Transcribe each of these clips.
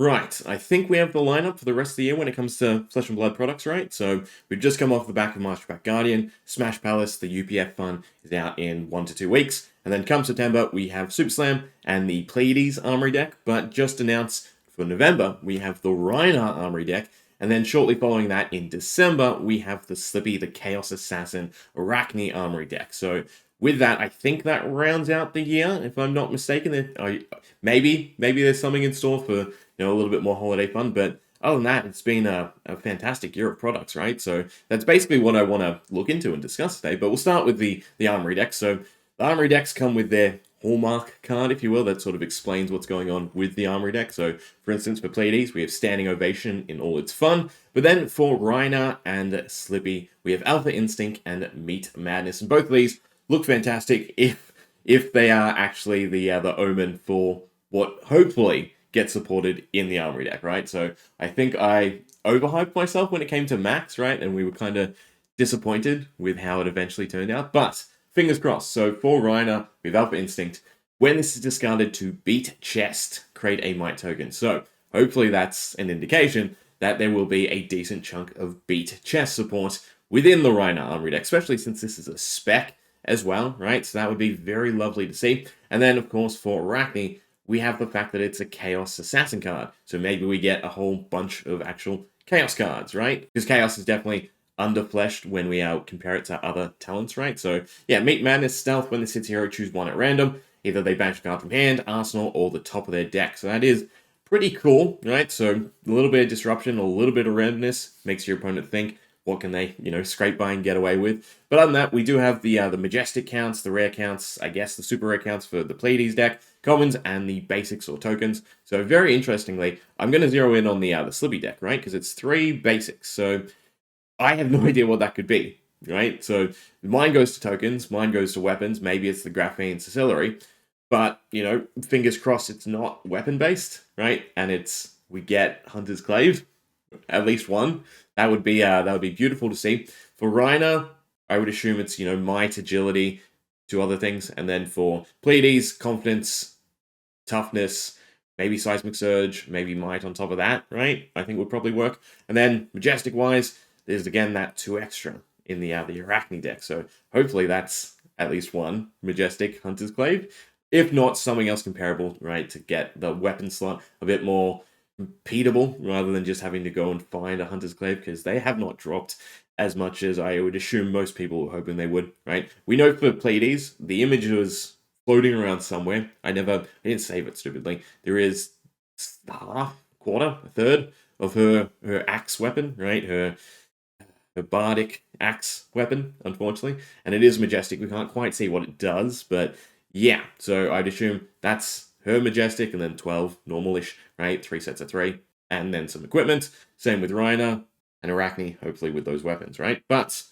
Right, I think we have the lineup for the rest of the year when it comes to Flesh and Blood products, right? So we've just come off the back of Masterpack Guardian, Smash Palace, the UPF fun is out in 1 to 2 weeks, and then come September we have Super Slam and the Pleiades Armory deck, but just announced for November we have the Reinhardt Armory deck, and then shortly following that in December we have the Slippy, the Chaos Assassin Arachne Armory deck. So with that, I think that rounds out the year, if I'm not mistaken. Maybe there's something in store for a little bit more holiday fun, but other than that, it's been a fantastic year of products, right? So that's basically what I want to look into and discuss today. But we'll start with the Armory decks. So the Armory decks come with their hallmark card, if you will, that sort of explains what's going on with the Armory deck. So, for instance, for Pleiades, we have Standing Ovation in all its fun. But then for Reinhardt and Slippy, we have Alpha Instinct and Meat Madness. And both of these look fantastic if they are actually the omen for what hopefully gets supported in the Armory deck, right? So I think I overhyped myself when it came to Max, right? And we were kind of disappointed with how it eventually turned out. But fingers crossed. So for Reiner, with Alpha Instinct, when this is discarded to beat chest, create a Might token. So hopefully that's an indication that there will be a decent chunk of beat chest support within the Reiner Armory deck, especially since this is a spec as well, right? So that would be very lovely to see. And then, of course, for Arachne, we have the fact that it's a Chaos Assassin card. So maybe we get a whole bunch of actual Chaos cards, right? Because Chaos is definitely underfleshed when we compare it to other talents, right? So, yeah, Meat Madness, Stealth, when this hits hero, choose one at random. Either they banish a card from hand, arsenal, or the top of their deck. So that is pretty cool, right? So a little bit of disruption, a little bit of randomness makes your opponent think, what can they, scrape by and get away with? But other than that, we do have the Majestic counts, the rare counts, I guess the super rare counts for the Pleiades deck, commons, and the basics or tokens. So very interestingly, I'm going to zero in on the Slippy deck, right? Because it's 3 basics. So I have no idea what that could be, right? So mine goes to tokens, mine goes to weapons, maybe it's the Graphene Sicillary, but, fingers crossed it's not weapon-based, right? And we get Hunter's Clave, at least one. That would be beautiful to see. For Reiner, I would assume it's, Might, Agility, 2 other things. And then for Pleiades, Confidence, Toughness, maybe Seismic Surge, maybe Might on top of that, right? I think would probably work. And then Majestic-wise, there's again that 2 extra in the Arachne deck. So hopefully that's at least one Majestic Hunter's Clave. If not, something else comparable, right, to get the weapon slot a bit more repeatable rather than just having to go and find a Hunter's Clave, because they have not dropped as much as I would assume most people were hoping they would, right? We know for Pleiades, the image was floating around somewhere. I didn't save it stupidly. There is half, quarter, a third of her axe weapon, right? Her bardic axe weapon, unfortunately. And it is Majestic. We can't quite see what it does, but yeah. So I'd assume that's her Majestic, and then 12 normal-ish, right? 3 sets of 3. And then some equipment. Same with Reiner and Arachne, hopefully with those weapons, right? But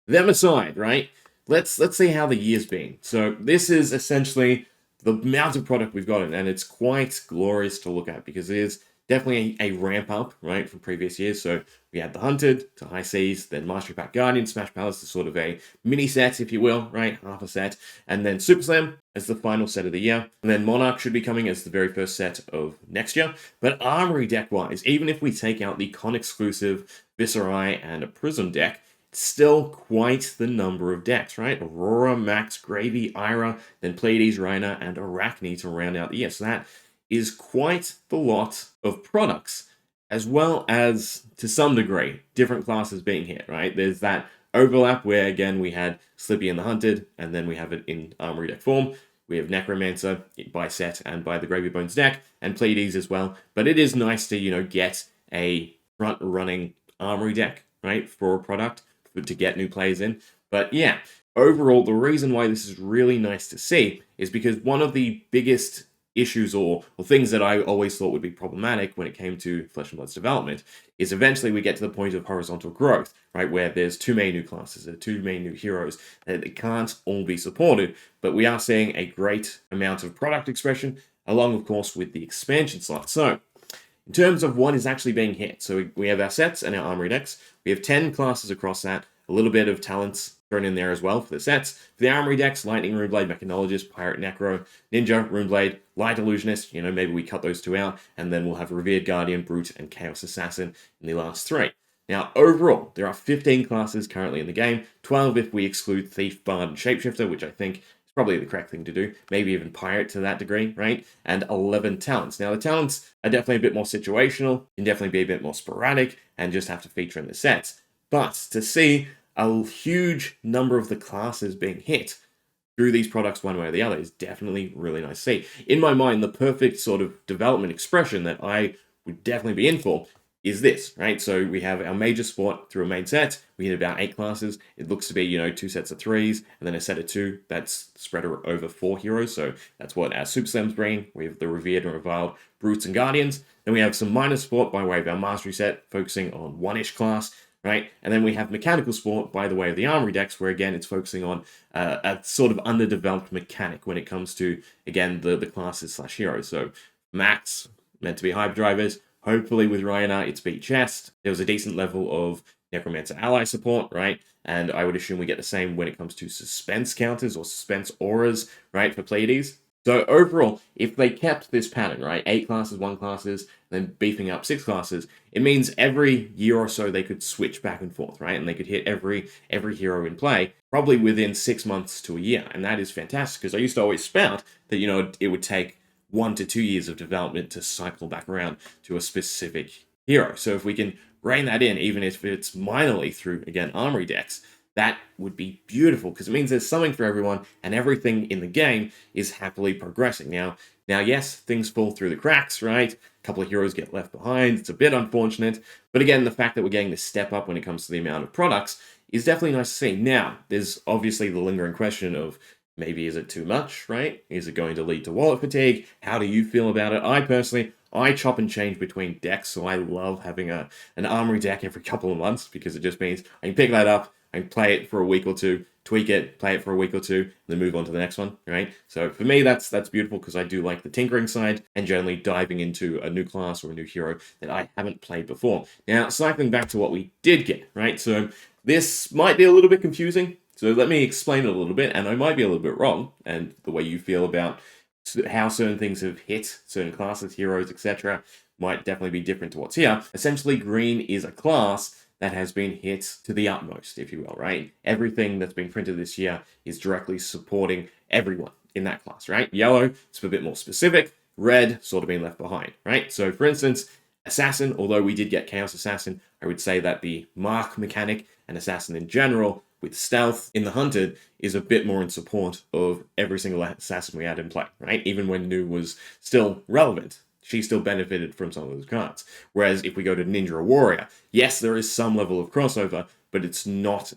them aside, right? Let's see how the year's been. So this is essentially the amount of product we've gotten, and it's quite glorious to look at because it is definitely a ramp up, right, from previous years. So we had the Hunted to High Seas, then Mastery Pack Guardian, Smash Palace is sort of a mini set, if you will, right, half a set, and then Super Slam as the final set of the year, and then Monarch should be coming as the very first set of next year. But Armory deck-wise, even if we take out the con-exclusive Viserai and a Prism deck, it's still quite the number of decks, right? Aurora, Max, Gravy, Ira, then Pleiades, Reiner, and Arachne to round out the year. So that is quite the lot of products, as well as, to some degree, different classes being hit, right? There's that overlap where, again, we had Slippy and the Hunted, and then we have it in Armory deck form. We have Necromancer by set and by the Gravy Bones deck, and Pleiades as well. But it is nice to, get a front-running Armory deck, right, for a product, to get new players in. But yeah, overall, the reason why this is really nice to see is because one of the biggest issues or things that I always thought would be problematic when it came to Flesh and Blood's development is eventually we get to the point of horizontal growth, right, where there's too many new classes, there are too many new heroes, that it can't all be supported, but we are seeing a great amount of product expression, along, of course, with the expansion slot. So, in terms of what is actually being hit, so we have our sets and our Armory decks, we have 10 classes across that, a little bit of talents thrown in there as well for the sets. For the armory decks, Lightning, Runeblade, Mechanologist, Pirate, Necro, Ninja, Runeblade, Light Illusionist, maybe we cut those two out, and then we'll have Revered, Guardian, Brute, and Chaos Assassin in the last 3. Now, overall, there are 15 classes currently in the game, 12 if we exclude Thief, Bard, and Shapeshifter, which I think is probably the correct thing to do, maybe even Pirate to that degree, right? And 11 talents. Now, the talents are definitely a bit more situational, can definitely be a bit more sporadic, and just have to feature in the sets. But to see a huge number of the classes being hit through these products one way or the other is definitely really nice to see. In my mind, the perfect sort of development expression that I would definitely be in for is this, right? So we have our major sport through a main set. We hit about 8 classes. It looks to be, 2 sets of 3s, and then a set of 2 that's spread over 4 heroes. So that's what our Super Slams bring. We have the Revered and Reviled, Brutes and Guardians. Then we have some minor sport by way of our Mastery set, focusing on 1-ish class, right? And then we have mechanical sport by the way of the armory decks, where again it's focusing on a sort of underdeveloped mechanic when it comes to, again, the classes / heroes. So Max, meant to be hyperdrivers. Hopefully with Rayana, it's beat chest. There was a decent level of Necromancer ally support, right? And I would assume we get the same when it comes to suspense counters or suspense auras, right, for Pleiades. So overall, if they kept this pattern, right, 8 classes, 1 classes, then beefing up 6 classes, it means every year or so they could switch back and forth, right? And they could hit every hero in play, probably within 6 months to a year. And that is fantastic, because I used to always spout that, it would take 1 to 2 years of development to cycle back around to a specific hero. So if we can rein that in, even if it's minorly through, again, armory decks, that would be beautiful, because it means there's something for everyone and everything in the game is happily progressing. Now, yes, things fall through the cracks, right? A couple of heroes get left behind. It's a bit unfortunate. But again, the fact that we're getting this step up when it comes to the amount of products is definitely nice to see. Now, there's obviously the lingering question of, maybe is it too much, right? Is it going to lead to wallet fatigue? How do you feel about it? I chop and change between decks, so I love having an armory deck every couple of months, because it just means I can pick that up, I can play it for a week or two, tweak it, play it for a week or two, and then move on to the next one, right? So for me, that's beautiful, because I do like the tinkering side and generally diving into a new class or a new hero that I haven't played before. Now, cycling back to what we did get, right? So this might be a little bit confusing. So let me explain it a little bit, and I might be a little bit wrong, and the way you feel about how certain things have hit certain classes, heroes, etc. might definitely be different to what's here. Essentially, green is a class that has been hit to the utmost, if you will, right? Everything that's been printed this year is directly supporting everyone in that class, right? Yellow, it's a bit more specific. Red, sort of being left behind, right? So for instance, Assassin, although we did get Chaos Assassin, I would say that the Mark mechanic and Assassin in general, with stealth in the hunted, is a bit more in support of every single assassin we had in play, right? Even when Nu was still relevant, she still benefited from some of those cards. Whereas if we go to Ninja or Warrior, yes, there is some level of crossover, but it's not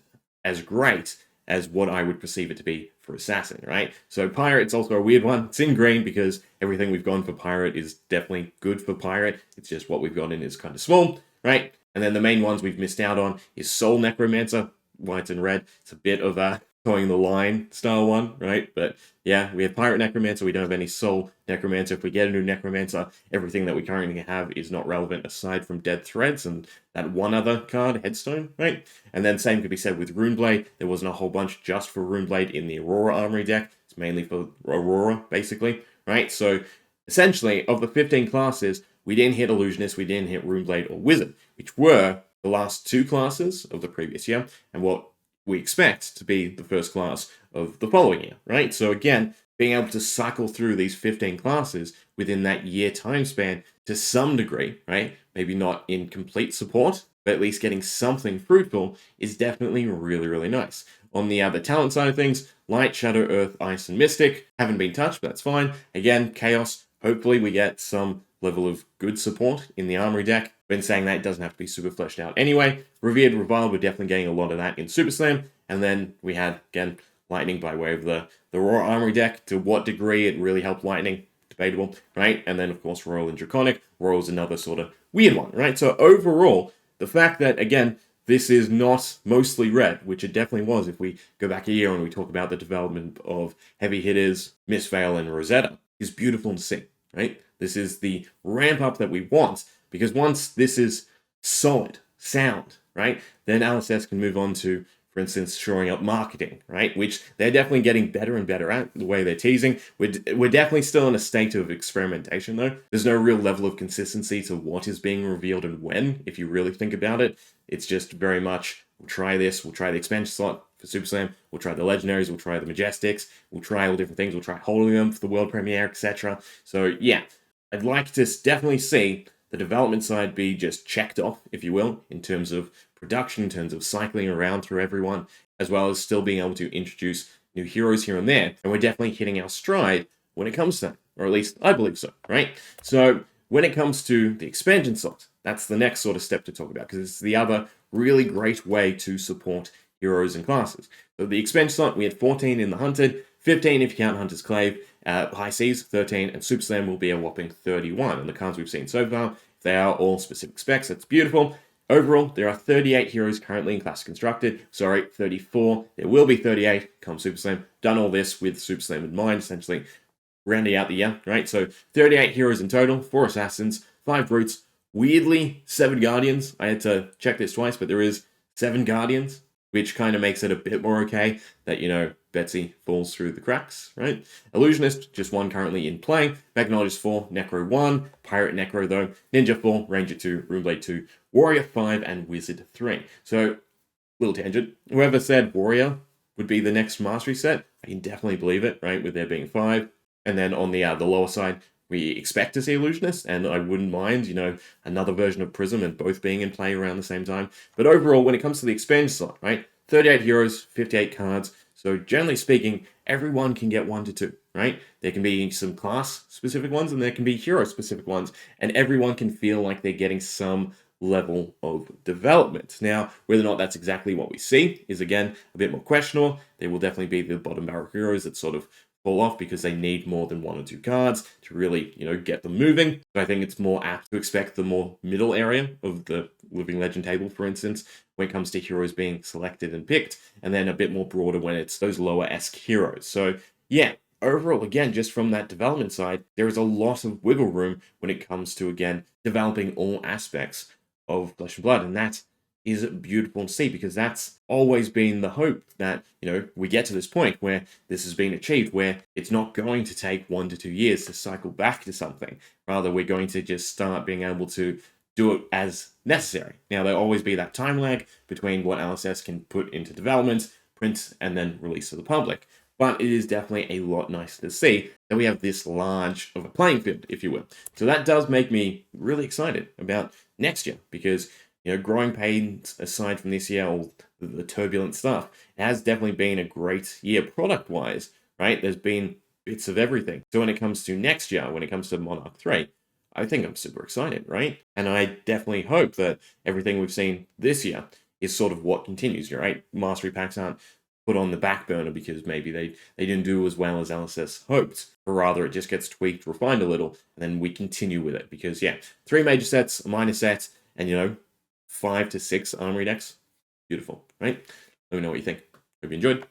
as great as what I would perceive it to be for Assassin, right? So Pirate's also a weird one. It's in green because everything we've gone for Pirate is definitely good for Pirate. It's just what we've gone in is kind of small, right? And then the main ones we've missed out on is Soul Necromancer, white and red. It's a bit of a towing the line style one, right? But yeah, we have Pirate Necromancer. We don't have any Soul Necromancer. If we get a new Necromancer, everything that we currently have is not relevant aside from Dead Threads and that one other card, Headstone, right? And then same could be said with Runeblade. There wasn't a whole bunch just for Runeblade in the Aurora Armory deck. It's mainly for Aurora, basically, right? So essentially, of the 15 classes, we didn't hit Illusionist, we didn't hit Runeblade or Wizard, which were the last 2 classes of the previous year, and what we expect to be the first class of the following year, right? So again, being able to cycle through these 15 classes within that year time span to some degree, right? Maybe not in complete support, but at least getting something fruitful is definitely really, really nice. On the other talent side of things, Light, Shadow, Earth, Ice, and Mystic haven't been touched, but that's fine. Again, Chaos, hopefully we get some level of good support in the Armory deck. Been saying that it doesn't have to be super fleshed out anyway. Revered, Reviled, we're definitely getting a lot of that in Super Slam. And then we had, again, Lightning by way of the Raw Armory deck. To what degree it really helped Lightning, debatable, right? And then, of course, Royal and Draconic. Royal's another sort of weird one, right? So overall, the fact that, again, this is not mostly red, which it definitely was if we go back a year and we talk about the development of heavy hitters, Mistveil, and Rosetta, is beautiful to see, right? This is the ramp up that we want, because once this is solid, sound, right, then LSS can move on to for instance, shoring up marketing, right? Which they're definitely getting better and better at the way they're teasing. We're definitely still in a state of experimentation, though. There's no real level of consistency to what is being revealed and when, if you really think about it. It's just very much, we'll try this, we'll try the expansion slot for Super Slam, we'll try the Legendaries, we'll try the Majestics, we'll try all different things, we'll try holding them for the World Premiere, etc. So yeah, I'd like to definitely see the development side be just checked off, if you will, in terms of production, in terms of cycling around through everyone, as well as still being able to introduce new heroes here and there. And we're definitely hitting our stride when it comes to that, or at least I believe so, right? So when it comes to the expansion slot, that's the next sort of step to talk about, because it's the other really great way to support heroes and classes. So the expansion slot, we had 14 in the Hunted, 15 if you count Hunter's Clave, High Seas 13, and Super Slam will be a whopping 31. And the cards we've seen so far, they are all specific specs. That's beautiful. Overall, there are 38 heroes currently in Classic Constructed. Sorry, 34. There will be 38 come Super Slam. Done all this with Super Slam in mind, essentially rounding out the year, right? So 38 heroes in total, 4 Assassins, 5 Brutes, weirdly 7 Guardians. I had to check this twice, but there is 7 Guardians, which kind of makes it a bit more okay that, you know, Betsy falls through the cracks, right? Illusionist, just 1 currently in play. Magnologist 4, Necro 1, Pirate Necro though, Ninja 4, Ranger 2, Runeblade 2, Warrior 5, and Wizard 3. So, little tangent. Whoever said Warrior would be the next Mastery set, I can definitely believe it, right? With there being 5. And then on the lower side, we expect to see Illusionist, and I wouldn't mind, you know, another version of Prism and both being in play around the same time. But overall, when it comes to the expansion slot, right? 38 heroes, 58 cards. So generally speaking, everyone can get 1 to 2, right? There can be some class-specific ones, and there can be hero-specific ones, and everyone can feel like they're getting some level of development. Now, whether or not that's exactly what we see is, again, a bit more questionable. There will definitely be the bottom barrel heroes that sort of fall off because they need more than 1 or 2 cards to really, you know, get them moving. So I think it's more apt to expect the more middle area of the Living Legend table, for instance, when it comes to heroes being selected and picked, and then a bit more broader when it's those lower-esque heroes. So yeah, overall, again, just from that development side, there is a lot of wiggle room when it comes to, again, developing all aspects of Flesh and Blood, and that is beautiful to see, because that's always been the hope that, you know, we get to this point where this has been achieved, where it's not going to take 1 to 2 years to cycle back to something. Rather, we're going to just start being able to do it as necessary. Now, there'll always be that time lag between what LSS can put into development, print, and then release to the public. But it is definitely a lot nicer to see that we have this large of a playing field, if you will. So that does make me really excited about next year, because, you know, growing pains aside from this year, all the turbulent stuff, it has definitely been a great year product-wise, right? There's been bits of everything. So when it comes to next year, when it comes to Monarch 3, I think I'm super excited, right? And I definitely hope that everything we've seen this year is sort of what continues, right? Mastery packs aren't put on the back burner because maybe they didn't do as well as LSS hoped, or rather it just gets tweaked, refined a little, and then we continue with it. Because yeah, 3 major sets, a minor set, and, you know, 5 to 6 armory decks. Beautiful, right? Let me know what you think. Hope you enjoyed.